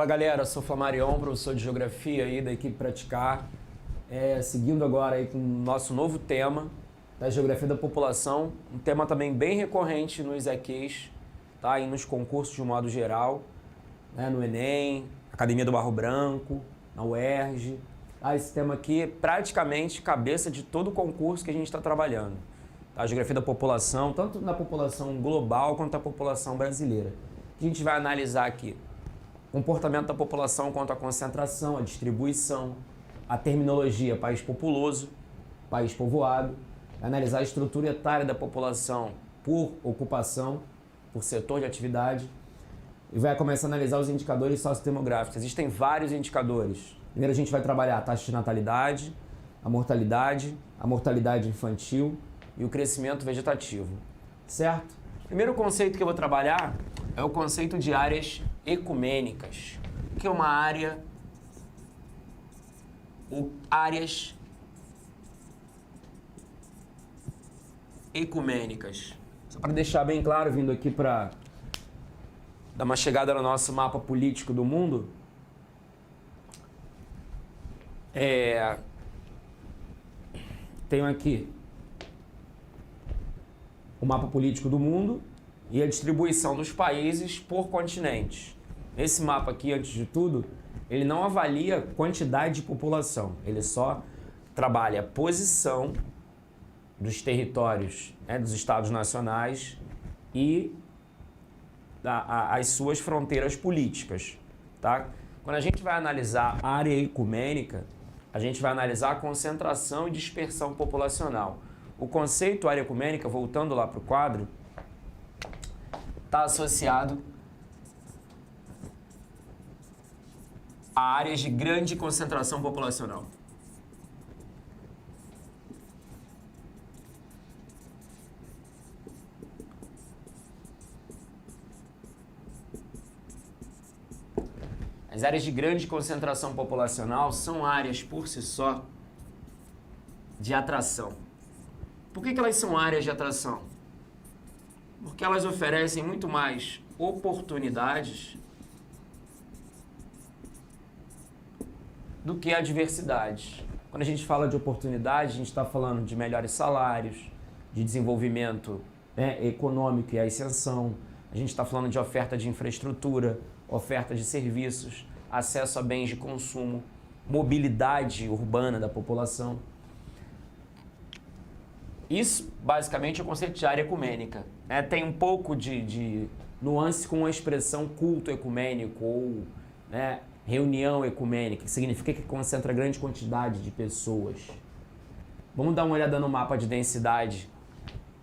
Fala galera, eu sou Flamarion, professor de Geografia aí da equipe Praticar. Seguindo agora aí com o nosso novo tema da Geografia da População, um tema também bem recorrente nos EQs, tá? E nos concursos de um modo geral, né? No Enem, Academia do Barro Branco, na UERJ. Tá? Esse tema aqui é praticamente cabeça de todo o concurso que a gente está trabalhando. Tá? A Geografia da População, tanto na população global quanto na população brasileira. O que a gente vai analisar aqui? Comportamento da população quanto à concentração, a distribuição, a terminologia país populoso, país povoado, analisar a estrutura etária da população por ocupação, por setor de atividade, e vai começar a analisar os indicadores sociodemográficos. Existem vários indicadores. Primeiro a gente vai trabalhar a taxa de natalidade, a mortalidade infantil e o crescimento vegetativo, certo? O primeiro conceito que eu vou trabalhar é o conceito de áreas ecumênicas. O que é uma área? Áreas ecumênicas. Só para deixar bem claro, vindo aqui para dar uma chegada no nosso mapa político do mundo, tenho aqui o mapa político do mundo e a distribuição dos países por continentes. Esse mapa aqui, antes de tudo, ele não avalia quantidade de população, ele só trabalha a posição dos territórios, né, dos estados nacionais e as suas fronteiras políticas. Tá? Quando a gente vai analisar a área ecumênica, a gente vai analisar a concentração e dispersão populacional. O conceito área ecumênica, voltando lá para o quadro, está associado a áreas de grande concentração populacional. As áreas de grande concentração populacional são áreas por si só de atração. Por que elas são áreas de atração? Porque elas oferecem muito mais oportunidades do que adversidades. Quando a gente fala de oportunidade, a gente está falando de melhores salários, de desenvolvimento, né, econômico e ascensão. A gente está falando de oferta de infraestrutura, oferta de serviços, acesso a bens de consumo, mobilidade urbana da população. Isso, basicamente, é o conceito de área ecumênica. Tem um pouco de nuance com a expressão culto ecumênico ou, né, reunião ecumênica, que significa que concentra grande quantidade de pessoas. Vamos dar uma olhada no mapa de densidade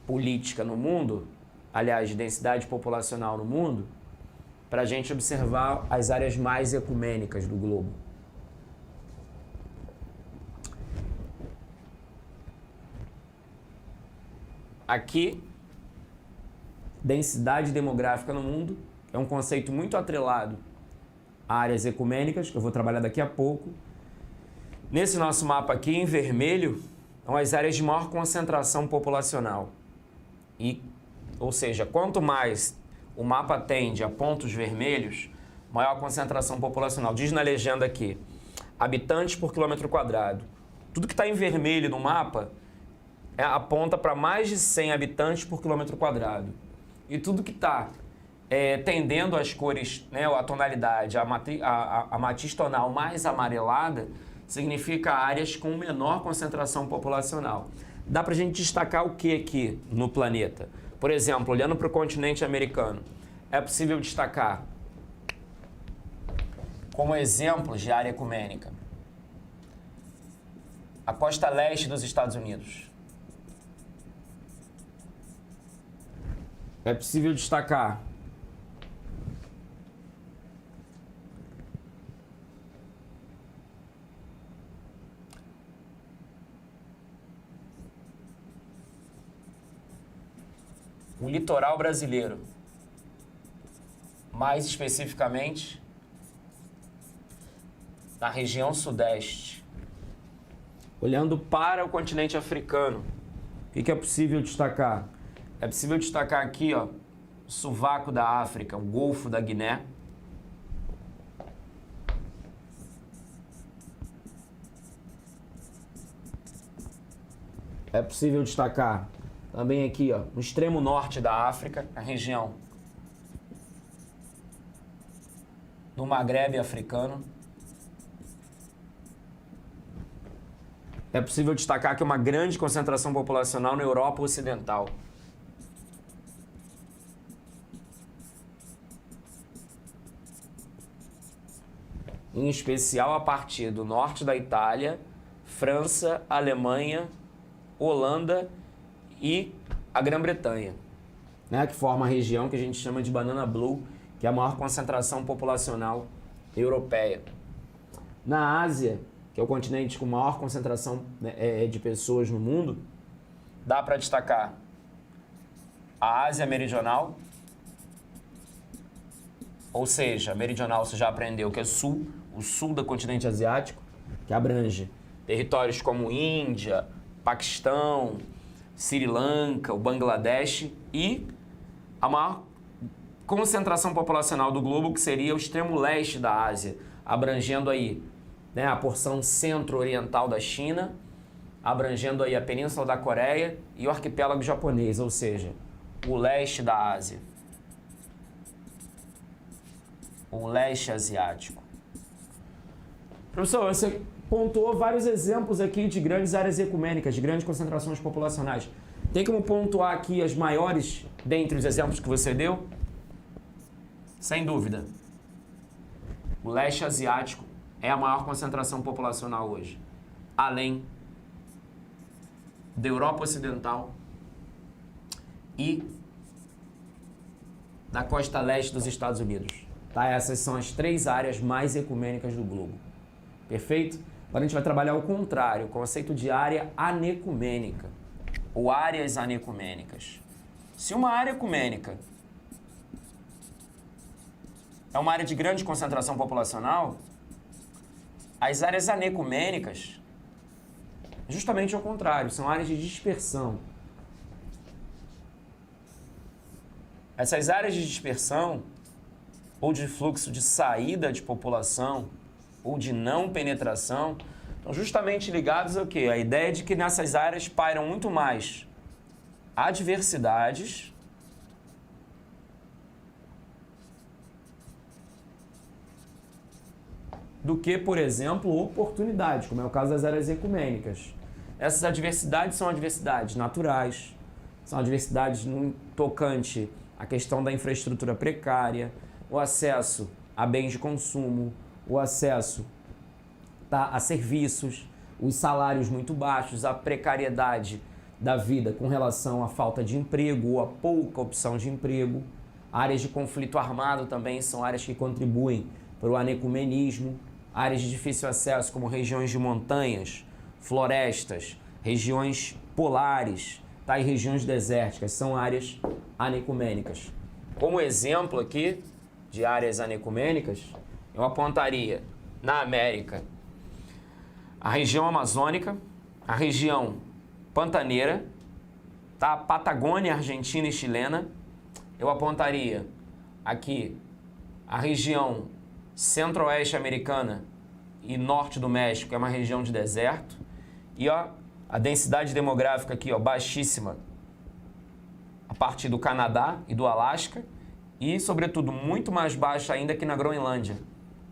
política no mundo, aliás, de densidade populacional no mundo, para a gente observar as áreas mais ecumênicas do globo. Aqui, densidade demográfica no mundo é um conceito muito atrelado a áreas ecumênicas, que eu vou trabalhar daqui a pouco. Nesse nosso mapa aqui, em vermelho, são as áreas de maior concentração populacional. Ou seja, quanto mais o mapa tende a pontos vermelhos, maior a concentração populacional. Diz na legenda aqui, habitantes por quilômetro quadrado. Tudo que está em vermelho no mapa aponta para mais de 100 habitantes por quilômetro quadrado. E tudo que está tendendo as cores, né, a tonalidade, a matiz tonal mais amarelada, significa áreas com menor concentração populacional. Dá para a gente destacar o que aqui no planeta? Por exemplo, olhando para o continente americano, é possível destacar como exemplos de área ecumênica a costa leste dos Estados Unidos. É possível destacar o litoral brasileiro, mais especificamente na região sudeste. Olhando para o continente africano, o que é possível destacar? É possível destacar aqui, ó, o sovaco da África, o Golfo da Guiné. É possível destacar também aqui, ó, no extremo norte da África, a região do Maghreb africano. É possível destacar que uma grande concentração populacional na Europa Ocidental. Em especial a partir do norte da Itália, França, Alemanha, Holanda e a Grã-Bretanha, né, que forma a região que a gente chama de Banana Blue, que é a maior concentração populacional europeia. Na Ásia, que é o continente com maior concentração, né, de pessoas no mundo, dá para destacar a Ásia Meridional, ou seja, meridional você já aprendeu que é sul, o sul do continente asiático, que abrange territórios como Índia, Paquistão, Sri Lanka, o Bangladesh e a maior concentração populacional do globo, que seria o extremo leste da Ásia, abrangendo aí, né, a porção centro-oriental da China, abrangendo aí a Península da Coreia e o arquipélago japonês, ou seja, o leste da Ásia, o leste asiático. Professor, você pontuou vários exemplos aqui de grandes áreas ecumênicas, de grandes concentrações populacionais. Tem como pontuar aqui as maiores dentre os exemplos que você deu? Sem dúvida. O leste asiático é a maior concentração populacional hoje, além da Europa Ocidental e da costa leste dos Estados Unidos. Tá? Essas são as 3 áreas mais ecumênicas do globo. Perfeito? Agora a gente vai trabalhar o contrário, o conceito de área anecumênica, ou áreas anecumênicas. Se uma área ecumênica é uma área de grande concentração populacional, as áreas anecumênicas, justamente ao contrário, são áreas de dispersão. Essas áreas de dispersão, ou de fluxo de saída de população, ou de não penetração, estão justamente ligados ao quê? A ideia de que nessas áreas pairam muito mais adversidades do que, por exemplo, oportunidades, como é o caso das áreas ecumênicas. Essas adversidades são adversidades naturais, são adversidades no tocante à questão da infraestrutura precária, o acesso a bens de consumo, o acesso a serviços, os salários muito baixos, a precariedade da vida com relação à falta de emprego ou a pouca opção de emprego. Áreas de conflito armado também são áreas que contribuem para o anecumenismo. Áreas de difícil acesso, como regiões de montanhas, florestas, regiões polares, tá? E regiões desérticas, são áreas anecumênicas. Como exemplo aqui de áreas anecumênicas, eu apontaria na América a região amazônica, a região pantaneira, tá? A Patagônia argentina e chilena. Eu apontaria aqui a região centro-oeste americana e norte do México, que é uma região de deserto. E ó, a densidade demográfica aqui, ó, baixíssima, a partir do Canadá e do Alasca. E, sobretudo, muito mais baixa ainda que na Groenlândia.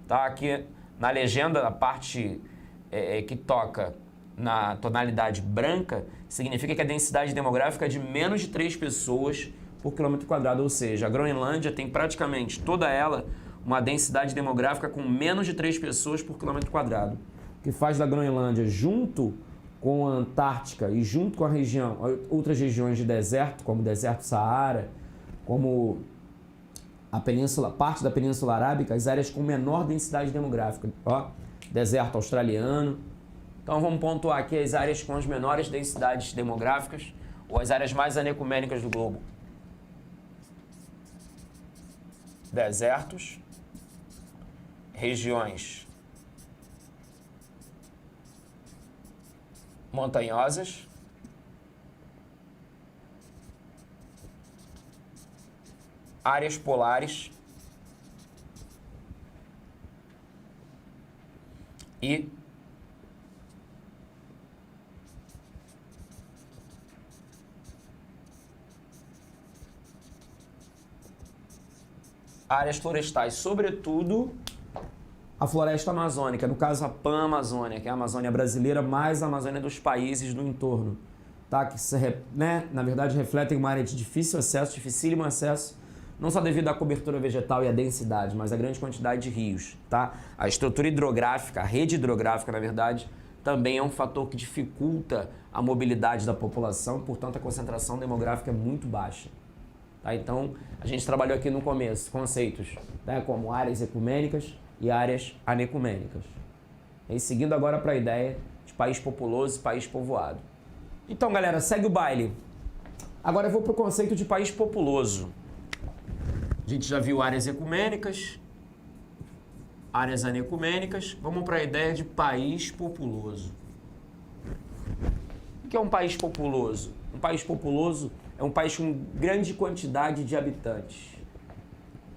Tá? Aqui na legenda, a parte que toca na tonalidade branca, significa que a densidade demográfica é de menos de 3 pessoas por quilômetro quadrado. Ou seja, a Groenlândia tem praticamente toda ela uma densidade demográfica com menos de 3 pessoas por quilômetro quadrado. O que faz da Groenlândia, junto com a Antártica e junto com a região, outras regiões de deserto, como o deserto Saara, como a península, parte da Península Arábica, as áreas com menor densidade demográfica. Ó, deserto australiano. Então vamos pontuar aqui as áreas com as menores densidades demográficas, ou as áreas mais anecumênicas do globo. Desertos, regiões montanhosas, áreas polares e áreas florestais, sobretudo a floresta amazônica, no caso a Pan-Amazônia, que é a Amazônia brasileira mais a Amazônia dos países do entorno, tá? Que na verdade refletem uma área de difícil acesso, dificílimo acesso, não só devido à cobertura vegetal e à densidade, mas à grande quantidade de rios, tá? A estrutura hidrográfica, a rede hidrográfica, na verdade, também é um fator que dificulta a mobilidade da população, portanto a concentração demográfica é muito baixa. Tá? Então, a gente trabalhou aqui no começo conceitos, né, como áreas ecumênicas e áreas anecumênicas. E seguindo agora para a ideia de país populoso e país povoado. Então, galera, segue o baile. Agora eu vou para o conceito de país populoso. A gente já viu áreas ecumênicas, áreas anecumênicas. Vamos para a ideia de país populoso. O que é um país populoso? Um país populoso é um país com grande quantidade de habitantes.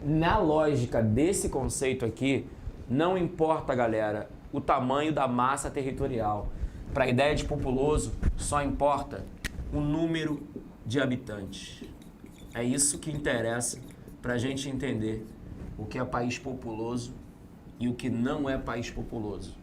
Na lógica desse conceito aqui, não importa, galera, o tamanho da massa territorial. Para a ideia de populoso, só importa o número de habitantes. É isso que interessa para a gente entender o que é país populoso e o que não é país populoso.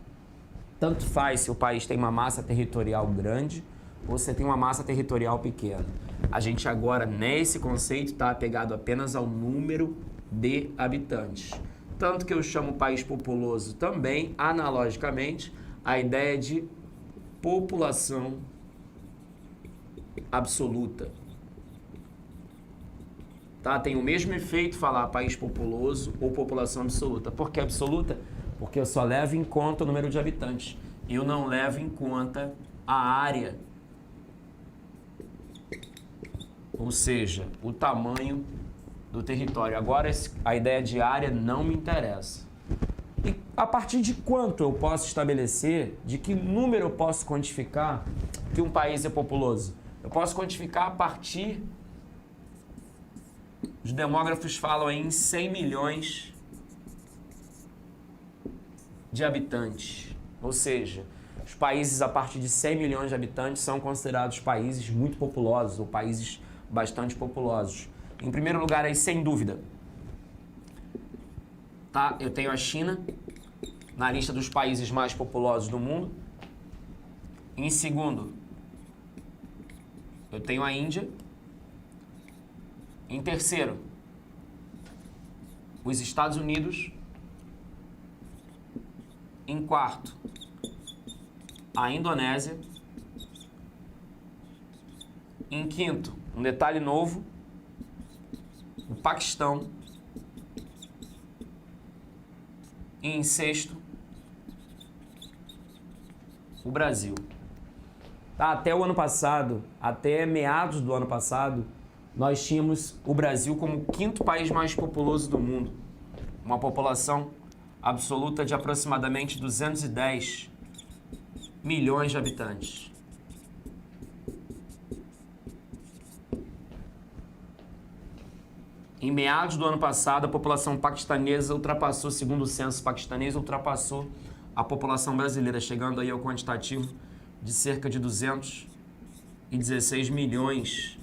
Tanto faz se o país tem uma massa territorial grande ou se tem uma massa territorial pequena. A gente agora, nesse conceito, está apegado apenas ao número de habitantes. Tanto que eu chamo país populoso também, analogicamente, a ideia de população absoluta. Tá? Tem o mesmo efeito falar país populoso ou população absoluta. Por que absoluta? Porque eu só levo em conta o número de habitantes. Eu não levo em conta a área. Ou seja, o tamanho do território. Agora, a ideia de área não me interessa. E a partir de quanto eu posso estabelecer, de que número eu posso quantificar que um país é populoso? Eu posso quantificar a partir, os demógrafos falam aí em 100 milhões de habitantes. Ou seja, os países a partir de 100 milhões de habitantes são considerados países muito populosos ou países bastante populosos. Em primeiro lugar, aí, sem dúvida, tá? Eu tenho a China na lista dos países mais populosos do mundo. Em segundo, eu tenho a Índia. Em terceiro, os Estados Unidos. Em quarto, a Indonésia. Em quinto, um detalhe novo, o Paquistão. E em sexto, o Brasil. Tá, até o ano passado, até meados do ano passado, nós tínhamos o Brasil como o quinto país mais populoso do mundo. Uma população absoluta de aproximadamente 210 milhões de habitantes. Em meados do ano passado, a população paquistanesa ultrapassou, segundo o censo paquistanês, ultrapassou a população brasileira, chegando aí ao quantitativo de cerca de 216 milhões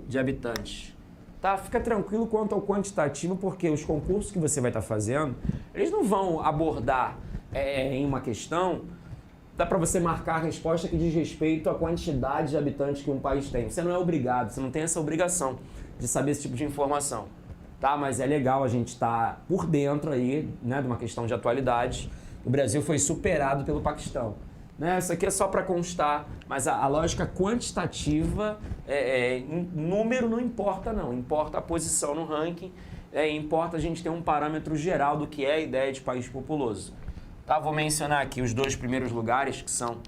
de habitantes. Tá? Fica tranquilo quanto ao quantitativo, porque os concursos que você vai estar fazendo, eles não vão abordar em uma questão, dá para você marcar a resposta que diz respeito à quantidade de habitantes que um país tem. Você não é obrigado, você não tem essa obrigação de saber esse tipo de informação. Tá? Mas é legal a gente estar por dentro aí, né, de uma questão de atualidade. O Brasil foi superado pelo Paquistão. Né? Isso aqui é só para constar, mas a lógica quantitativa, número não importa não, importa a posição no ranking, importa a gente ter um parâmetro geral do que é a ideia de país populoso. Tá? Vou mencionar aqui os dois primeiros lugares, que são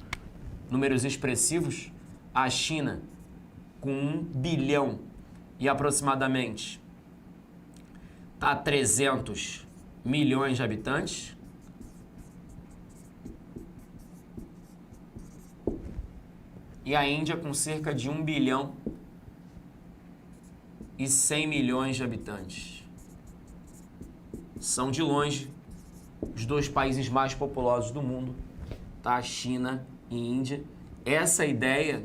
números expressivos. A China, com 1 bilhão e aproximadamente 300 milhões de habitantes. E a Índia com cerca de 1 bilhão e 100 milhões de habitantes. São de longe os dois países mais populosos do mundo, tá? China e Índia. Essa ideia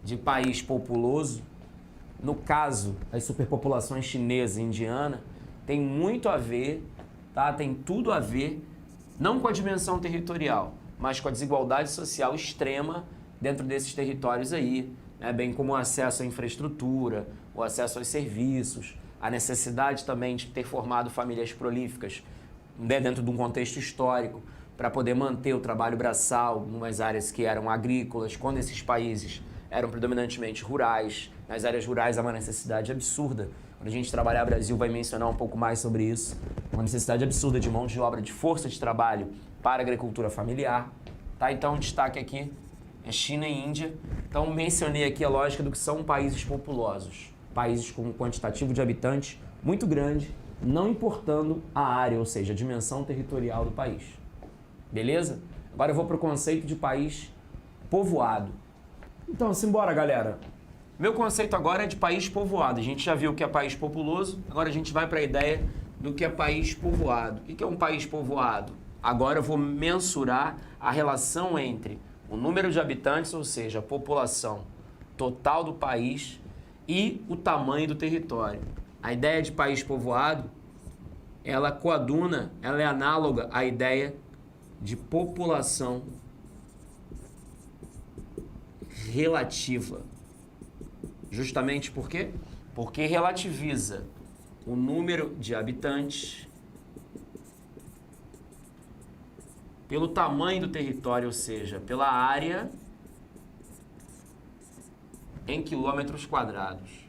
de país populoso no caso, as superpopulações chinesa e indiana, tem muito a ver, tá? Tem tudo a ver, não com a dimensão territorial, mas com a desigualdade social extrema dentro desses territórios aí, né? Bem como o acesso à infraestrutura, o acesso aos serviços, a necessidade também de ter formado famílias prolíficas, né? Dentro de um contexto histórico, para poder manter o trabalho braçal em umas áreas que eram agrícolas, quando esses países eram predominantemente rurais. Nas áreas rurais há uma necessidade absurda. Quando a gente trabalhar Brasil vai mencionar um pouco mais sobre isso. Uma necessidade absurda de mão de obra, de força de trabalho para a agricultura familiar. Tá? Então, destaque aqui é China e Índia. Então, mencionei aqui a lógica do que são países populosos. Países com um quantitativo de habitantes muito grande, não importando a área, ou seja, a dimensão territorial do país. Beleza? Agora eu vou para o conceito de país povoado. Então, simbora, galera. Meu conceito agora é de país povoado. A gente já viu o que é país populoso, agora a gente vai para a ideia do que é país povoado. O que é um país povoado? Agora eu vou mensurar a relação entre o número de habitantes, ou seja, a população total do país, e o tamanho do território. A ideia de país povoado, ela coaduna, ela é análoga à ideia de população relativa. Justamente por quê? Porque relativiza o número de habitantes pelo tamanho do território, ou seja, pela área em quilômetros quadrados,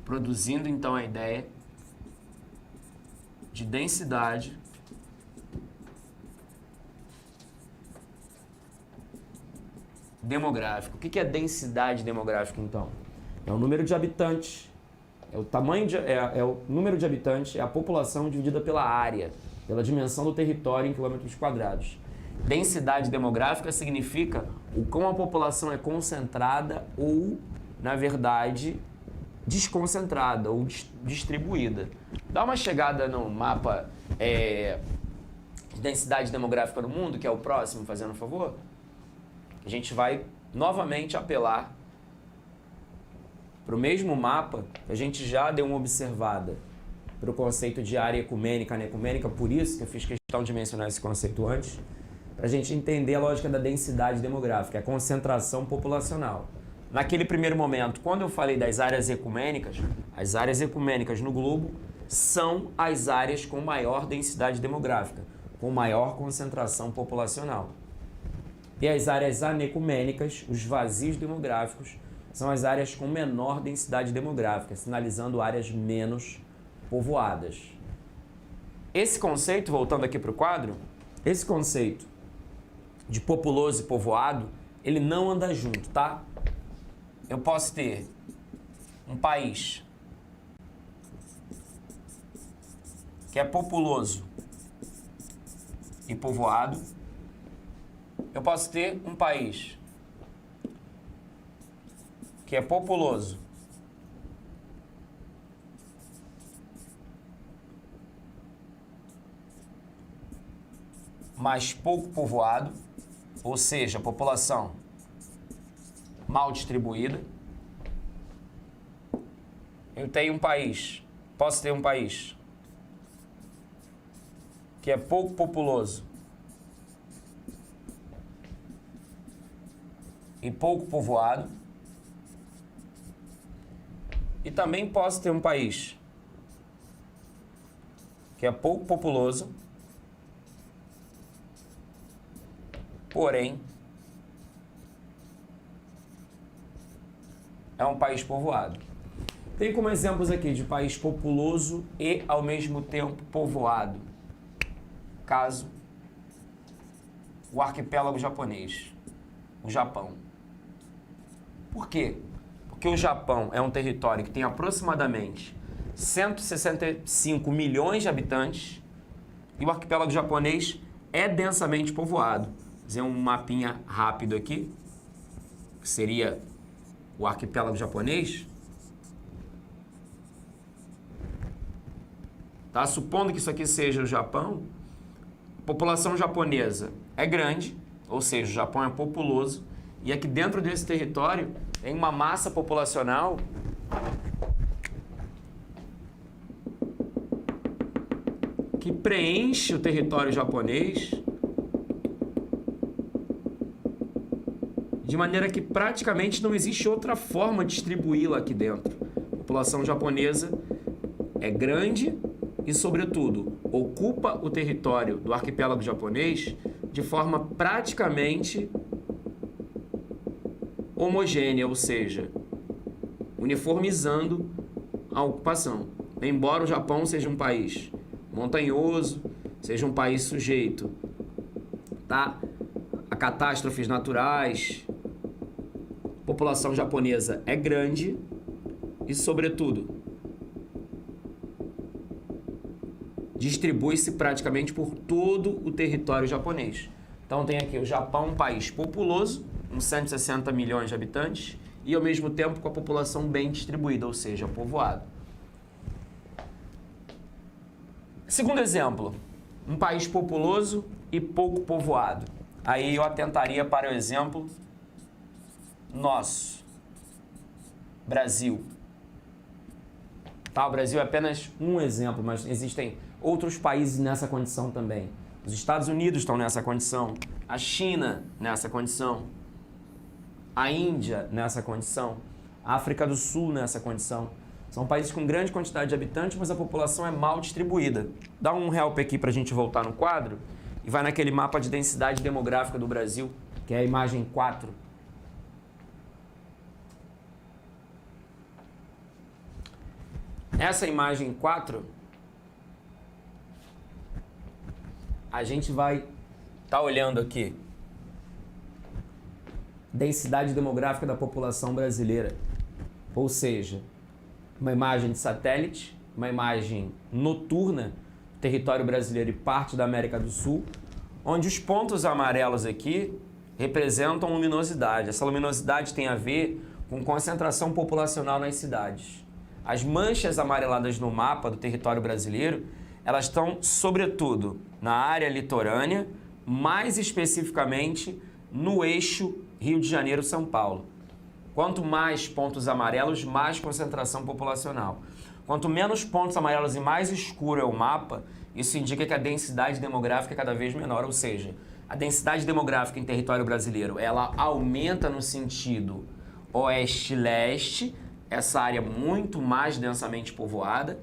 produzindo então a ideia de densidade demográfica. O que é densidade demográfica, então? É o número de habitantes, é o tamanho, é o número de habitantes, é a população dividida pela área, pela dimensão do território em quilômetros quadrados. Densidade demográfica significa o quão a população é concentrada ou, na verdade, desconcentrada ou distribuída. Dá uma chegada no mapa de densidade demográfica no mundo, que é o próximo, fazendo um favor. A gente vai novamente apelar para o mesmo mapa que a gente já deu uma observada para o conceito de área ecumênica, anecumênica, por isso que eu fiz questão de mencionar esse conceito antes, para a gente entender a lógica da densidade demográfica, a concentração populacional. Naquele primeiro momento, quando eu falei das áreas ecumênicas, as áreas ecumênicas no globo são as áreas com maior densidade demográfica, com maior concentração populacional. E as áreas anecumênicas, os vazios demográficos, são as áreas com menor densidade demográfica, sinalizando áreas menos povoadas. Esse conceito, voltando aqui para o quadro, esse conceito de populoso e povoado, ele não anda junto, tá? Eu posso ter um país que é populoso e povoado. Eu posso ter um país que é populoso mas pouco povoado, ou seja, população mal distribuída. Eu tenho um país, posso ter um país que é pouco populoso e pouco povoado. E também posso ter um país que é pouco populoso, porém é um país povoado. Tem como exemplos aqui de país populoso e ao mesmo tempo povoado. Caso o arquipélago japonês, o Japão. Por quê? Porque o Japão é um território que tem aproximadamente 165 milhões de habitantes e o arquipélago japonês é densamente povoado. Vou fazer um mapinha rápido aqui, que seria o arquipélago japonês. Tá? Supondo que isso aqui seja o Japão, a população japonesa é grande, ou seja, o Japão é populoso, e aqui dentro desse território tem uma massa populacional que preenche o território japonês de maneira que praticamente não existe outra forma de distribuí-la aqui dentro. A população japonesa é grande e, sobretudo, ocupa o território do arquipélago japonês de forma praticamente homogênea, ou seja, uniformizando a ocupação. Embora o Japão seja um país montanhoso, seja um país sujeito, tá, a catástrofes naturais, a população japonesa é grande e, sobretudo, distribui-se praticamente por todo o território japonês. Então tem aqui o Japão, um país populoso, com 160 milhões de habitantes, e ao mesmo tempo com a população bem distribuída, ou seja, povoado. Segundo exemplo, um país populoso e pouco povoado. Aí eu atentaria para o exemplo nosso, Brasil. Tá, o Brasil é apenas um exemplo, mas existem outros países nessa condição também. Os Estados Unidos estão nessa condição, a China nessa condição, a Índia nessa condição, a África do Sul nessa condição. São países com grande quantidade de habitantes, mas a população é mal distribuída. Dá um help aqui para a gente voltar no quadro e vai naquele mapa de densidade demográfica do Brasil, que é a imagem 4. Essa imagem 4, a gente vai estar olhando aqui densidade demográfica da população brasileira, ou seja, uma imagem de satélite, uma imagem noturna do território brasileiro e parte da América do Sul, onde os pontos amarelos aqui representam luminosidade. Essa luminosidade tem a ver com concentração populacional nas cidades. As manchas amareladas no mapa do território brasileiro, elas estão, sobretudo, na área litorânea, mais especificamente no eixo Rio de Janeiro-São Paulo. Quanto mais pontos amarelos, mais concentração populacional. Quanto menos pontos amarelos e mais escuro é o mapa, isso indica que a densidade demográfica é cada vez menor, ou seja, a densidade demográfica em território brasileiro, ela aumenta no sentido oeste-leste, essa área muito mais densamente povoada,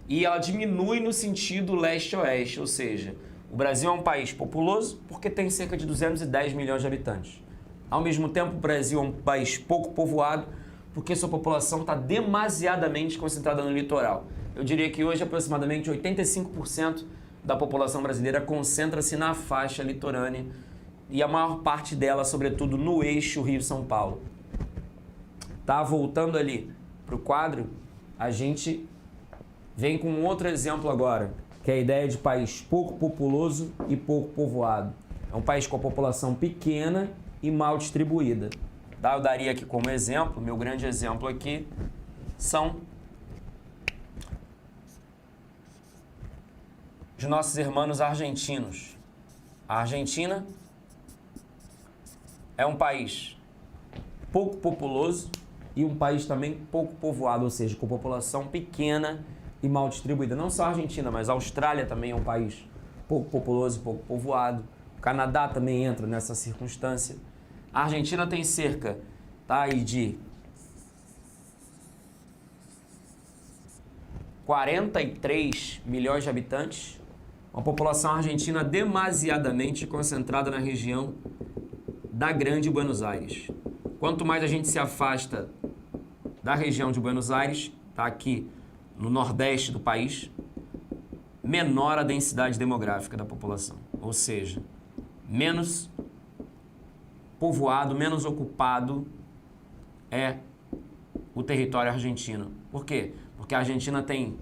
e ela diminui no sentido leste-oeste, ou seja, o Brasil é um país populoso porque tem cerca de 210 milhões de habitantes. Ao mesmo tempo, o Brasil é um país pouco povoado porque sua população está demasiadamente concentrada no litoral. Eu diria que hoje aproximadamente 85% da população brasileira concentra-se na faixa litorânea e a maior parte dela, sobretudo, no eixo Rio-São Paulo. Tá, voltando ali para o quadro, a gente vem com outro exemplo agora, que é a ideia de país pouco populoso e pouco povoado. É um país com a população pequena e mal distribuída. Tá, eu daria aqui como exemplo, meu grande exemplo aqui, são os nossos irmãos argentinos. A Argentina é um país pouco populoso e um país também pouco povoado, ou seja, com população pequena e mal distribuída. Não só a Argentina, mas a Austrália também é um país pouco populoso e pouco povoado. O Canadá também entra nessa circunstância. A Argentina tem cerca, tá, aí de 43 milhões de habitantes, uma população argentina demasiadamente concentrada na região da Grande Buenos Aires. Quanto mais a gente se afasta da região de Buenos Aires, tá aqui no nordeste do país, menor a densidade demográfica da população, ou seja, menos povoado, menos ocupado é o território argentino. Por quê? Porque a Argentina tem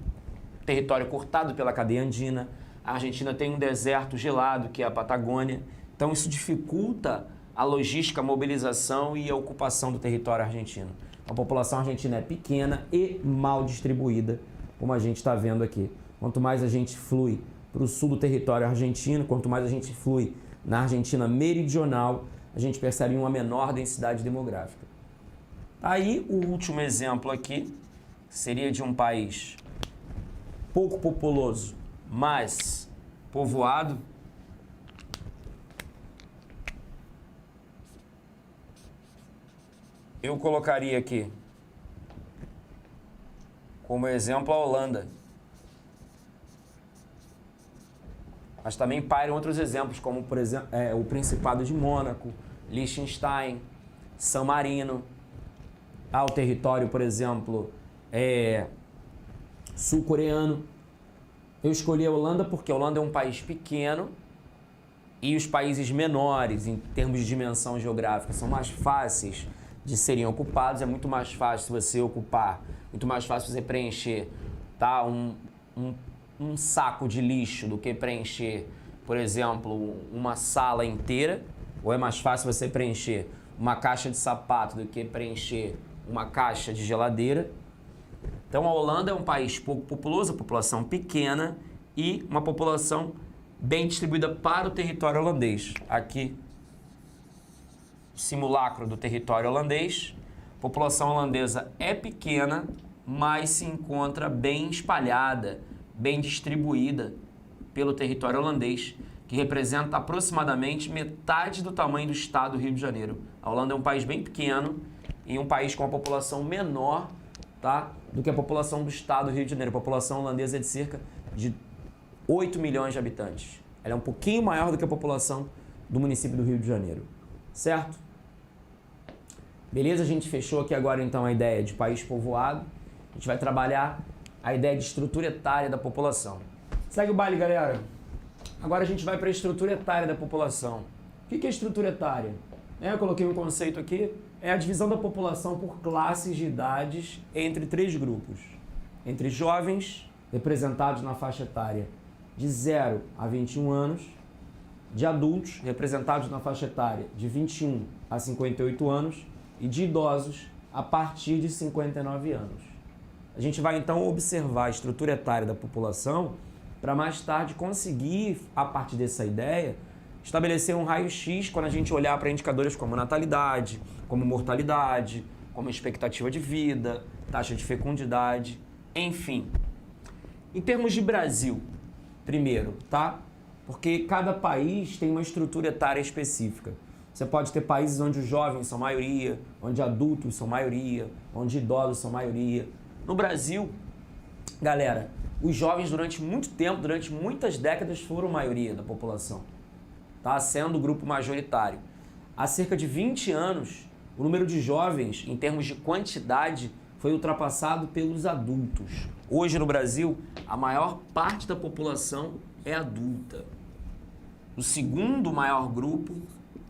território cortado pela cadeia andina, a Argentina tem um deserto gelado, que é a Patagônia, então isso dificulta a logística, a mobilização e a ocupação do território argentino. A população argentina é pequena e mal distribuída, como a gente está vendo aqui. Quanto mais a gente flui para o sul do território argentino, quanto mais a gente flui na Argentina meridional, a gente percebe uma menor densidade demográfica. Aí o último exemplo aqui seria de um país pouco populoso, mas povoado. Eu colocaria aqui como exemplo a Holanda. Mas também pairam outros exemplos, como por exemplo o Principado de Mônaco, Liechtenstein, San Marino. O território, por exemplo, sul-coreano. Eu escolhi a Holanda porque a Holanda é um país pequeno e os países menores, em termos de dimensão geográfica, são mais fáceis de serem ocupados. É muito mais fácil você ocupar, muito mais fácil você preencher, tá, um saco de lixo do que preencher, por exemplo, uma sala inteira. Ou é mais fácil você preencher uma caixa de sapato do que preencher uma caixa de geladeira. Então a Holanda é um país pouco populoso, a população pequena e uma população bem distribuída para o território holandês. Aqui, simulacro do território holandês. A população holandesa é pequena, mas se encontra bem espalhada, bem distribuída pelo território holandês, que representa aproximadamente metade do tamanho do estado do Rio de Janeiro. A Holanda é um país bem pequeno e um país com uma população menor, tá, do que a população do estado do Rio de Janeiro. A população holandesa é de cerca de 8 milhões de habitantes. Ela é um pouquinho maior do que a população do município do Rio de Janeiro. Certo? Beleza? A gente fechou aqui agora então a ideia de país povoado. A gente vai trabalhar a ideia de estrutura etária da população. Segue o baile, galera. Agora a gente vai para a estrutura etária da população. O que é estrutura etária? Eu coloquei um conceito aqui. É a divisão da população por classes de idades entre 3 grupos. Entre jovens, representados na faixa etária de 0 a 21 anos, de adultos, representados na faixa etária de 21 a 58 anos, e de idosos a partir de 59 anos. A gente vai então observar a estrutura etária da população para mais tarde conseguir, a partir dessa ideia, estabelecer um raio-x quando a gente olhar para indicadores como natalidade, como mortalidade, como expectativa de vida, taxa de fecundidade, enfim. Em termos de Brasil, primeiro, tá? Porque cada país tem uma estrutura etária específica. Você pode ter países onde os jovens são maioria, onde adultos são maioria, onde idosos são maioria. No Brasil, galera, os jovens durante muito tempo, durante muitas décadas, foram maioria da população, tá? Sendo o grupo majoritário. Há cerca de 20 anos, o número de jovens, em termos de quantidade, foi ultrapassado pelos adultos. Hoje no Brasil, a maior parte da população é adulta. O segundo maior grupo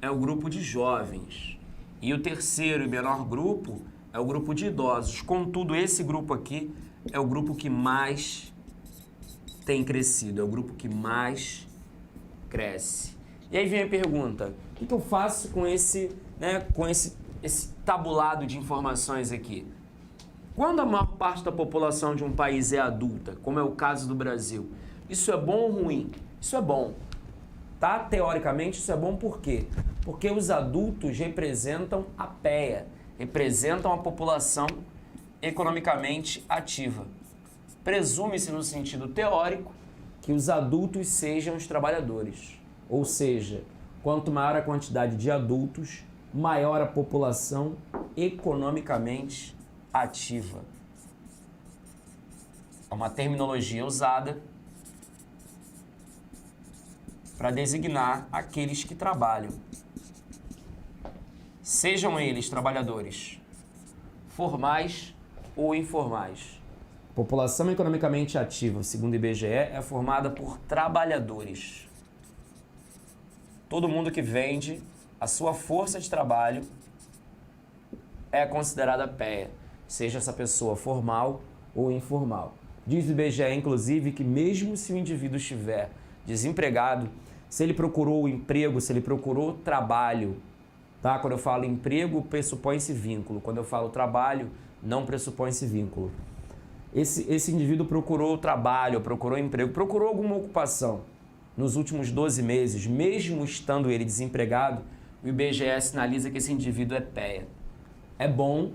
é o grupo de jovens. E o terceiro e menor grupo é o grupo de idosos. Contudo, esse grupo aqui é o grupo que mais tem crescido, é o grupo que mais cresce. E aí vem a pergunta, o que eu faço com esse tabulado de informações aqui? Quando a maior parte da população de um país é adulta, como é o caso do Brasil, isso é bom ou ruim? Isso é bom. Tá? Teoricamente, isso é bom por quê? Porque os adultos representam a PEA, representam a população economicamente ativa. Presume-se no sentido teórico que os adultos sejam os trabalhadores. Ou seja, quanto maior a quantidade de adultos, maior a população economicamente ativa. É uma terminologia usada para designar aqueles que trabalham. Sejam eles trabalhadores formais ou informais. A população economicamente ativa, segundo o IBGE, é formada por trabalhadores. Todo mundo que vende a sua força de trabalho é considerada PEA, seja essa pessoa formal ou informal. Diz o IBGE, inclusive, que mesmo se o indivíduo estiver desempregado, se ele procurou emprego, se ele procurou trabalho, tá? Quando eu falo emprego, pressupõe-se vínculo. Quando eu falo trabalho, não pressupõe-se vínculo. Esse indivíduo procurou trabalho, procurou emprego, procurou alguma ocupação nos últimos 12 meses, mesmo estando ele desempregado, o IBGE sinaliza que esse indivíduo é PEA. É bom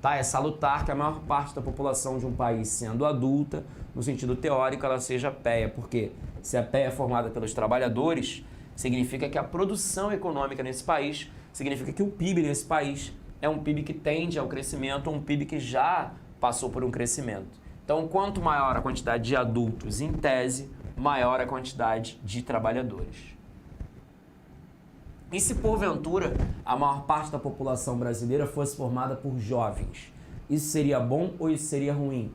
Tá? É salutar que a maior parte da população de um país, sendo adulta, no sentido teórico, ela seja PEA, porque se a PEA é formada pelos trabalhadores, significa que a produção econômica nesse país, significa que o PIB nesse país é um PIB que tende ao crescimento, um PIB que já passou por um crescimento. Então, quanto maior a quantidade de adultos, em tese, maior a quantidade de trabalhadores. E se porventura a maior parte da população brasileira fosse formada por jovens? Isso seria bom ou isso seria ruim?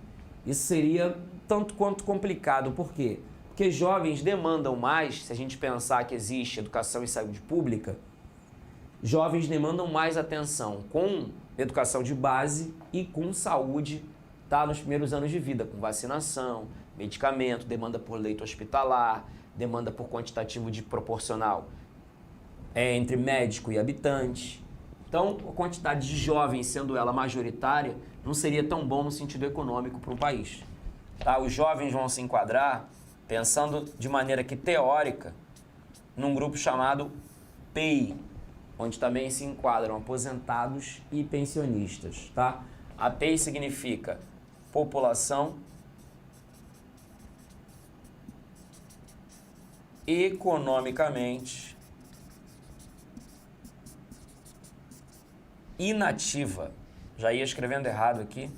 Isso seria tanto quanto complicado. Por quê? Porque jovens demandam mais, se a gente pensar que existe educação e saúde pública, jovens demandam mais atenção com educação de base e com saúde, tá, nos primeiros anos de vida, com vacinação, medicamento, demanda por leito hospitalar, demanda por quantitativo de proporcional entre médico e habitante. Então, a quantidade de jovens, sendo ela majoritária, não seria tão bom no sentido econômico para um país. Tá? Os jovens vão se enquadrar, pensando de maneira que teórica, num grupo chamado PEI, onde também se enquadram aposentados e pensionistas. Tá? A PEI significa população economicamente inativa. Já ia escrevendo errado aqui.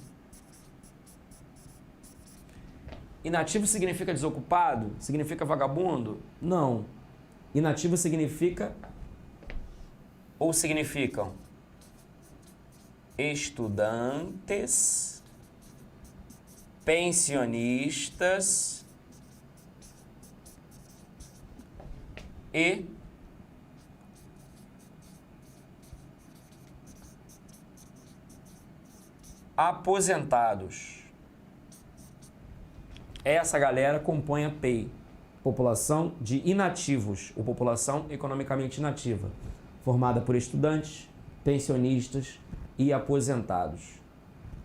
Inativo significa desocupado? Significa vagabundo? Não. Inativo significa ou significam estudantes, pensionistas e aposentados. Essa galera compõe a PEI, população de inativos, ou população economicamente inativa, formada por estudantes, pensionistas e aposentados.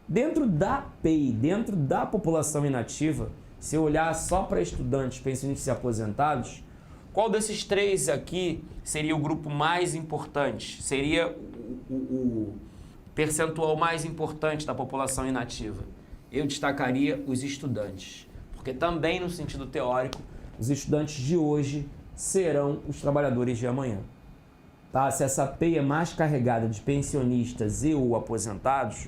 Dentro da PEI, dentro da população inativa, se eu olhar só para estudantes, pensionistas e aposentados, qual desses três aqui seria o grupo mais importante? Seria o percentual mais importante da população inativa? Eu destacaria os estudantes, porque também no sentido teórico, os estudantes de hoje serão os trabalhadores de amanhã. Tá? Se essa PEI é mais carregada de pensionistas e ou aposentados,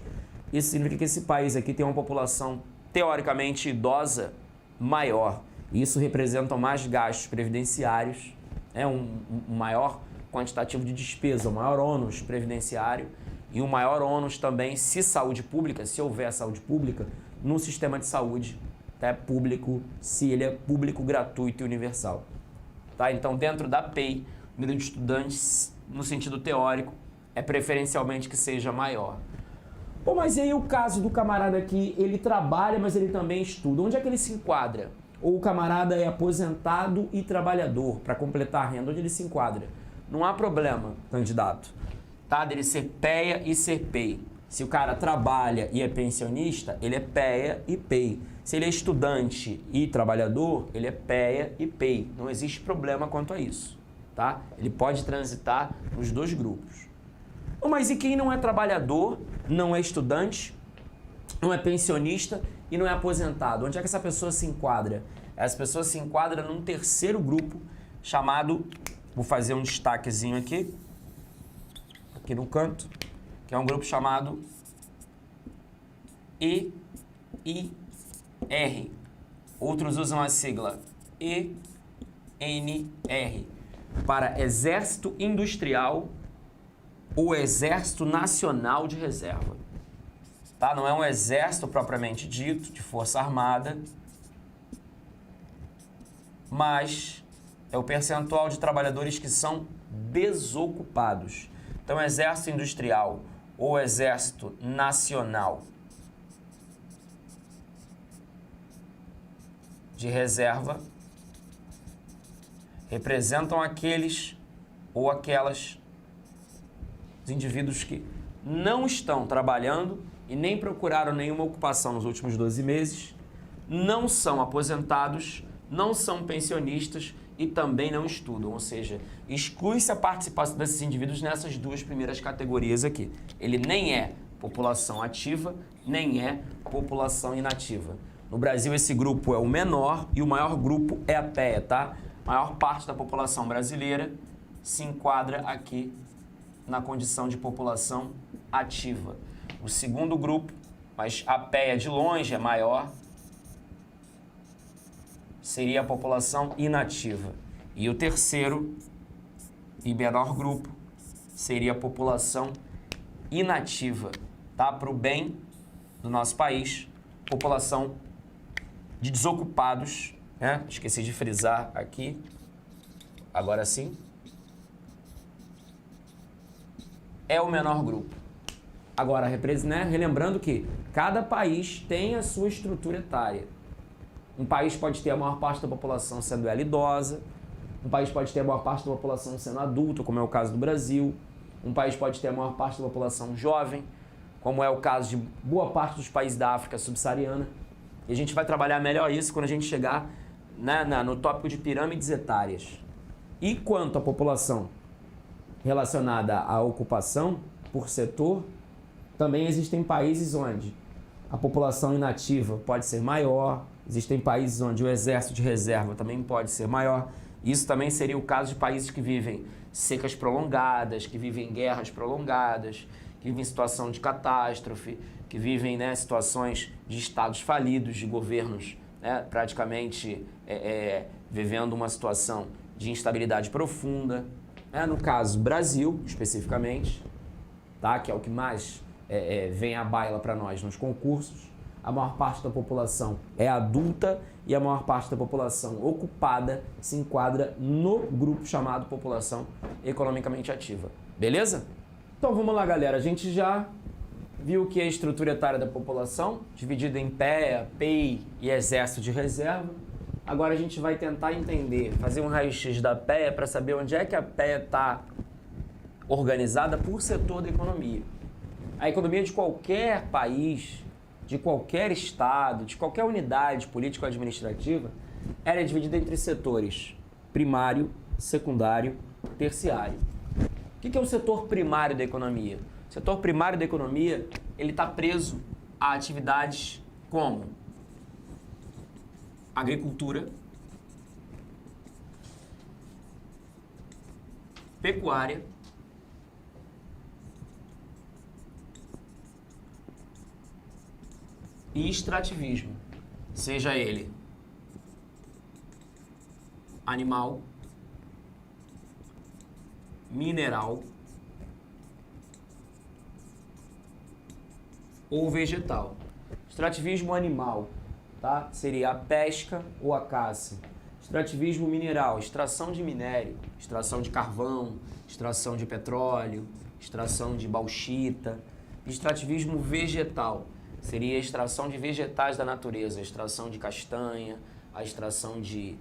isso significa que esse país aqui tem uma população teoricamente idosa maior. Isso representa mais gastos previdenciários, um maior quantitativo de despesa, um maior ônus previdenciário e um maior ônus também, se saúde pública, se houver saúde pública, no sistema de saúde público, se ele é público, gratuito e universal. Tá? Então, dentro da PEI, o número de estudantes, no sentido teórico, é preferencialmente que seja maior. Pô, mas e aí o caso do camarada aqui, ele trabalha, mas ele também estuda. Onde é que ele se enquadra? Ou o camarada é aposentado e trabalhador, para completar a renda, onde ele se enquadra? Não há problema, candidato, tá? Dele ser PEA e ser PEI. Se o cara trabalha e é pensionista, ele é PEA e PEI. Se ele é estudante e trabalhador, ele é PEA e PEI. Não existe problema quanto a isso, tá? Ele pode transitar nos dois grupos. Mas e quem não é trabalhador, não é estudante, não é pensionista e não é aposentado? Onde é que essa pessoa se enquadra? Essa pessoa se enquadra num terceiro grupo chamado, vou fazer um destaquezinho aqui no canto, que é um grupo chamado EIR. Outros usam a sigla ENR, para Exército Industrial ou Exército Nacional de Reserva. Tá? Não é um exército propriamente dito, de força armada, mas é o percentual de trabalhadores que são desocupados. Então, Exército Industrial ou Exército Nacional de Reserva representam aqueles ou aquelas os indivíduos que não estão trabalhando e nem procuraram nenhuma ocupação nos últimos 12 meses, não são aposentados, não são pensionistas e também não estudam, ou seja, exclui-se a participação desses indivíduos nessas duas primeiras categorias aqui. Ele nem é população ativa, nem é população inativa. No Brasil, esse grupo é o menor e o maior grupo é a PEA, tá? A maior parte da população brasileira se enquadra aqui na condição de população ativa. O segundo grupo, mas a PEA de longe é maior, seria a população inativa. E o terceiro e menor grupo seria a população inativa, tá? Para o bem do nosso país, população de desocupados, né? Esqueci de frisar aqui, agora sim, é o menor grupo. Agora, né? Relembrando que cada país tem a sua estrutura etária. Um país pode ter a maior parte da população sendo ela idosa, um país pode ter a maior parte da população sendo adulta, como é o caso do Brasil, um país pode ter a maior parte da população jovem, como é o caso de boa parte dos países da África subsaariana. E a gente vai trabalhar melhor isso quando a gente chegar no tópico de pirâmides etárias. E quanto à população relacionada à ocupação por setor, também existem países onde a população inativa pode ser maior, existem países onde o exército de reserva também pode ser maior. Isso também seria o caso de países que vivem secas prolongadas, que vivem guerras prolongadas, que vivem em situação de catástrofe, que vivem, né, situações de estados falidos, de governos, né, praticamente vivendo uma situação de instabilidade profunda. No caso Brasil, especificamente, tá, que é o que mais vem à baila para nós nos concursos, a maior parte da população é adulta e a maior parte da população ocupada se enquadra no grupo chamado população economicamente ativa. Beleza? Então vamos lá, galera. A gente já viu que a estrutura etária da população, dividida em PEA, PEI e exército de reserva. Agora a gente vai tentar entender, fazer um raio-x da PEA para saber onde é que a PEA está organizada por setor da economia. A economia de qualquer país, de qualquer estado, de qualquer unidade político-administrativa, ela é dividida entre setores primário, secundário, terciário. O que é o setor primário da economia? O setor primário da economia, ele está preso a atividades como agricultura, pecuária, e extrativismo, seja ele animal, mineral ou vegetal. Extrativismo animal, tá? Seria a pesca ou a caça. Extrativismo mineral, extração de minério, extração de carvão, extração de petróleo, extração de bauxita. Extrativismo vegetal seria a extração de vegetais da natureza, a extração de castanha, a extração de,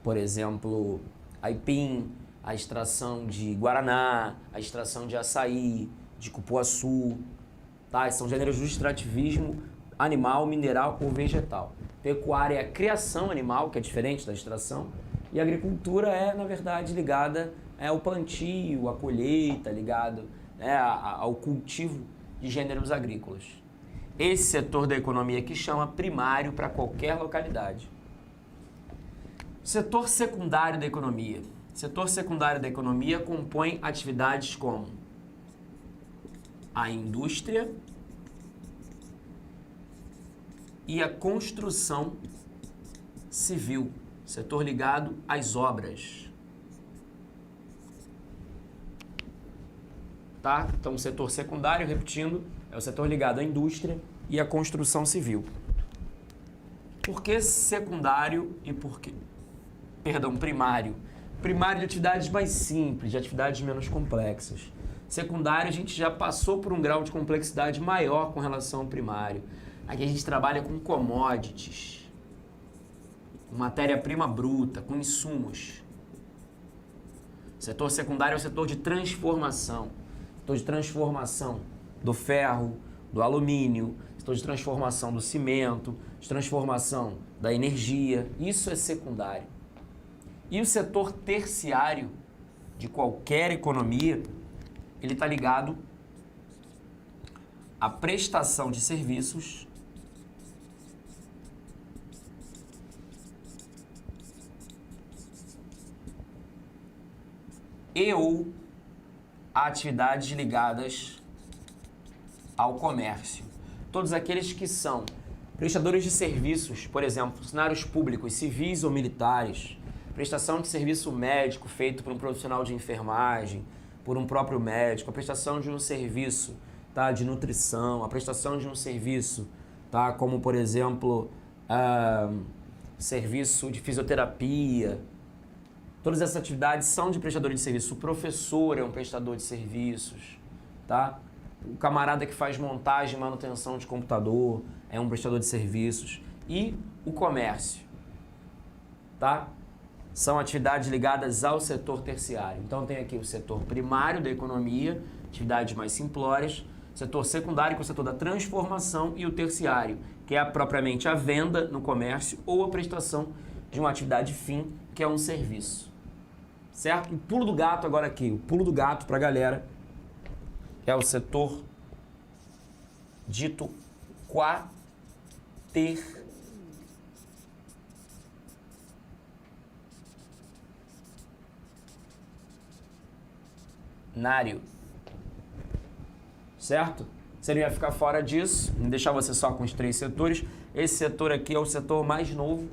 por exemplo, aipim, a extração de guaraná, a extração de açaí, de cupuaçu, tá? Esses são gêneros do extrativismo animal, mineral ou vegetal. Pecuária é a criação animal, que é diferente da extração, e a agricultura é, na verdade, ligada ao plantio, à colheita, ligado ao cultivo de gêneros agrícolas. Esse setor da economia que chama primário para qualquer localidade. Setor secundário da economia. Setor secundário da economia compõe atividades como a indústria e a construção civil, setor ligado às obras. Tá? Então, o setor secundário, repetindo, é o setor ligado à indústria e à construção civil. Por que secundário e por que, primário? Primário de atividades mais simples, de atividades menos complexas. Secundário, a gente já passou por um grau de complexidade maior com relação ao primário. Aqui a gente trabalha com commodities, com matéria-prima bruta, com insumos. Setor secundário é o setor de transformação. Setor de transformação do ferro, do alumínio, setor de transformação do cimento, de transformação da energia. Isso é secundário. E o setor terciário de qualquer economia, ele está ligado a prestação de serviços e ou atividades ligadas ao comércio. Todos aqueles que são prestadores de serviços, por exemplo, funcionários públicos, civis ou militares, prestação de serviço médico feito por um profissional de enfermagem, por um próprio médico, a prestação de um serviço, tá, de nutrição, a prestação de um serviço, tá, como por exemplo, serviço de fisioterapia. Todas essas atividades são de prestador de serviço. O professor é um prestador de serviços, tá? O camarada que faz montagem e manutenção de computador é um prestador de serviços. E o comércio, tá? São atividades ligadas ao setor terciário. Então tem aqui o setor primário da economia, atividades mais simplórias, setor secundário, que é o setor da transformação, e o terciário, que é propriamente a venda no comércio ou a prestação de uma atividade fim, que é um serviço. Certo? O pulo do gato agora aqui, o pulo do gato para a galera é o setor dito quaternário. Certo? Você não ia ficar fora disso, não deixar você só com os 3 setores. Esse setor aqui é o setor mais novo,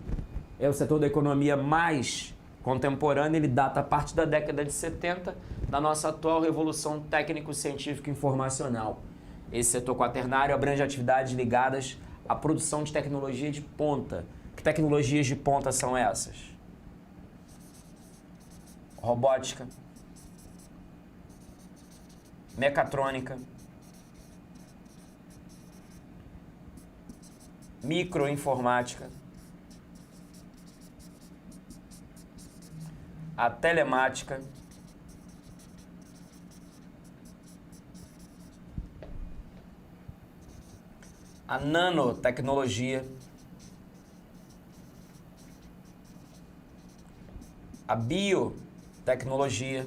é o setor da economia mais contemporânea, ele data a partir da década de 70, da nossa atual revolução técnico-científica informacional. Esse setor quaternário abrange atividades ligadas à produção de tecnologia de ponta. Que tecnologias de ponta são essas? Robótica, mecatrônica, microinformática, a telemática, a nanotecnologia, a biotecnologia,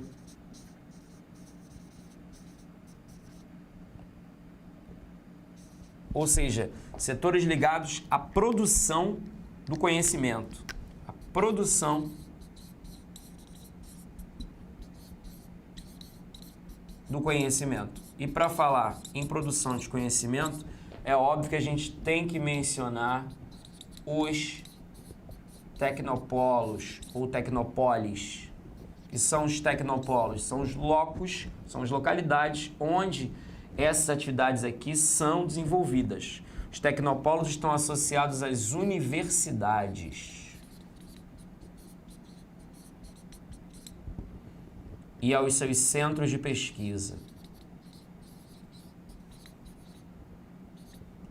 ou seja, setores ligados à produção do conhecimento, a produção do conhecimento. E para falar em produção de conhecimento, é óbvio que a gente tem que mencionar os tecnopolos ou tecnopolis. Que são os tecnopolos? São os locos, são as localidades onde essas atividades aqui são desenvolvidas. Os tecnopolos estão associados às universidades e aos seus centros de pesquisa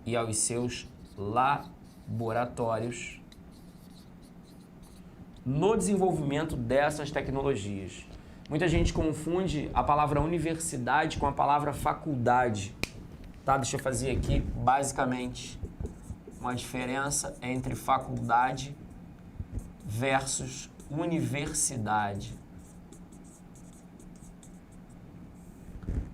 e aos seus laboratórios no desenvolvimento dessas tecnologias. Muita gente confunde a palavra universidade com a palavra faculdade. Tá? Deixa eu fazer aqui, basicamente, uma diferença entre faculdade versus universidade.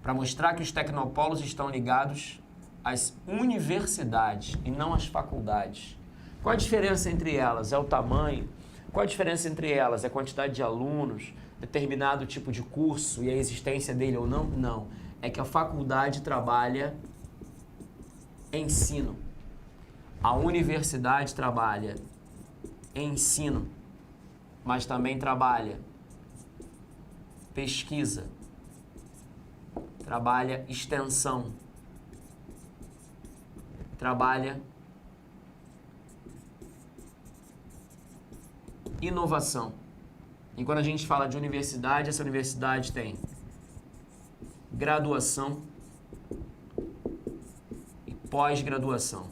Para mostrar que os tecnopolos estão ligados às universidades e não às faculdades. Qual a diferença entre elas? É o tamanho? Qual a diferença entre elas? É a quantidade de alunos, determinado tipo de curso e a existência dele ou não? Não. É que a faculdade trabalha ensino. A universidade trabalha ensino, mas também trabalha pesquisa, trabalha extensão, trabalha inovação. E quando a gente fala de universidade, essa universidade tem graduação e pós-graduação.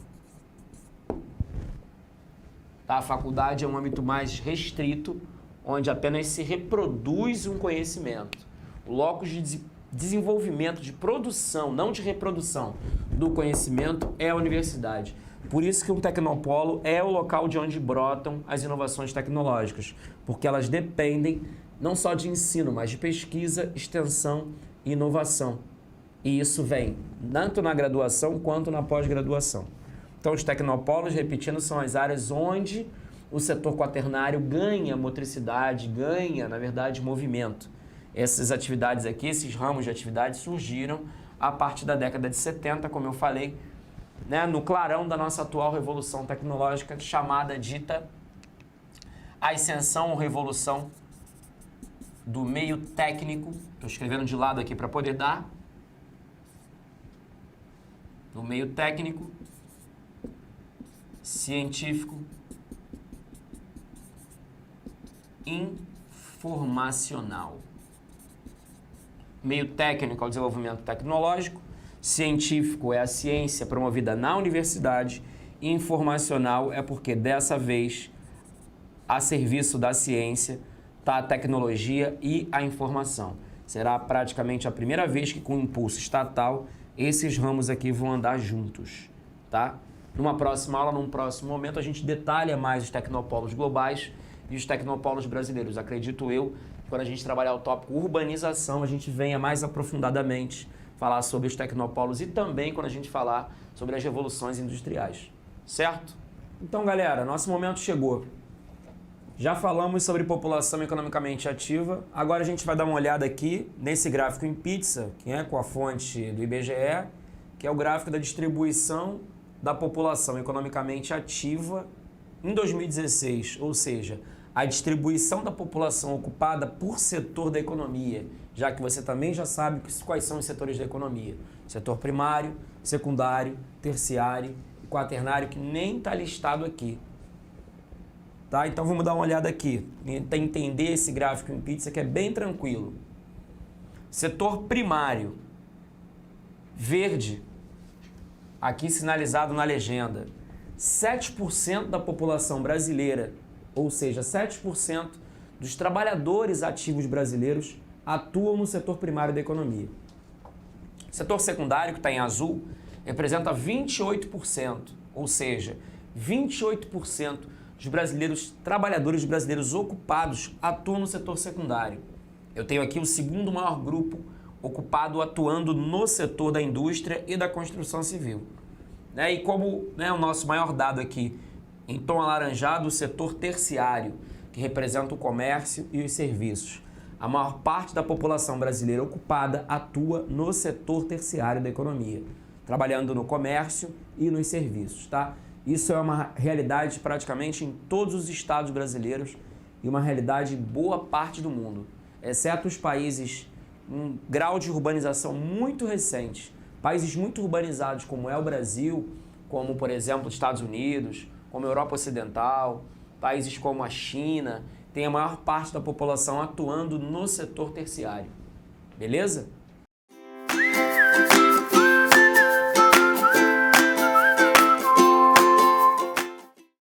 Tá? A faculdade é um âmbito mais restrito, onde apenas se reproduz um conhecimento. O locus de desenvolvimento, de produção, não de reprodução do conhecimento é a universidade. Por isso que um tecnopolo é o local de onde brotam as inovações tecnológicas, porque elas dependem não só de ensino, mas de pesquisa, extensão e inovação. E isso vem tanto na graduação quanto na pós-graduação. Então, os tecnopolos, repetindo, são as áreas onde o setor quaternário ganha motricidade, ganha, na verdade, movimento. Essas atividades aqui, esses ramos de atividade surgiram a partir da década de 70, como eu falei, né, no clarão da nossa atual revolução tecnológica, chamada, dita, ascensão ou revolução do meio técnico. Estou escrevendo de lado aqui para poder dar. Do meio técnico, científico, informacional. Meio técnico é o desenvolvimento tecnológico, científico é a ciência promovida na universidade, e informacional é porque dessa vez a serviço da ciência está a tecnologia e a informação. Será praticamente a primeira vez que, com impulso estatal, esses ramos aqui vão andar juntos, tá? Numa próxima aula, num próximo momento, a gente detalha mais os tecnopolos globais e os tecnopolos brasileiros. Acredito eu, quando a gente trabalhar o tópico urbanização, a gente venha mais aprofundadamente falar sobre os tecnopolos e também quando a gente falar sobre as revoluções industriais, certo? Então, galera, nosso momento chegou. Já falamos sobre população economicamente ativa, agora a gente vai dar uma olhada aqui nesse gráfico em pizza, que é com a fonte do IBGE, que é o gráfico da distribuição da população economicamente ativa em 2016, ou seja, a distribuição da população ocupada por setor da economia, já que você também já sabe quais são os setores da economia. Setor primário, secundário, terciário e quaternário, que nem está listado aqui. Tá? Então vamos dar uma olhada aqui, tentar entender esse gráfico em pizza que é bem tranquilo. Setor primário, verde, aqui sinalizado na legenda, 7% da população brasileira, ou seja, 7% dos trabalhadores ativos brasileiros atuam no setor primário da economia. Setor secundário, que está em azul, representa 28%, ou seja, 28% dos brasileiros, trabalhadores brasileiros ocupados atuam no setor secundário. Eu tenho aqui o segundo maior grupo ocupado atuando no setor da indústria e da construção civil. E como o nosso maior dado aqui, em tom alaranjado, o setor terciário, que representa o comércio e os serviços. A maior parte da população brasileira ocupada atua no setor terciário da economia, trabalhando no comércio e nos serviços, tá? Isso é uma realidade praticamente em todos os estados brasileiros e uma realidade em boa parte do mundo, exceto os países um grau de urbanização muito recente. Países muito urbanizados como é o Brasil, como por exemplo os Estados Unidos, como a Europa Ocidental, países como a China, tem a maior parte da população atuando no setor terciário. Beleza?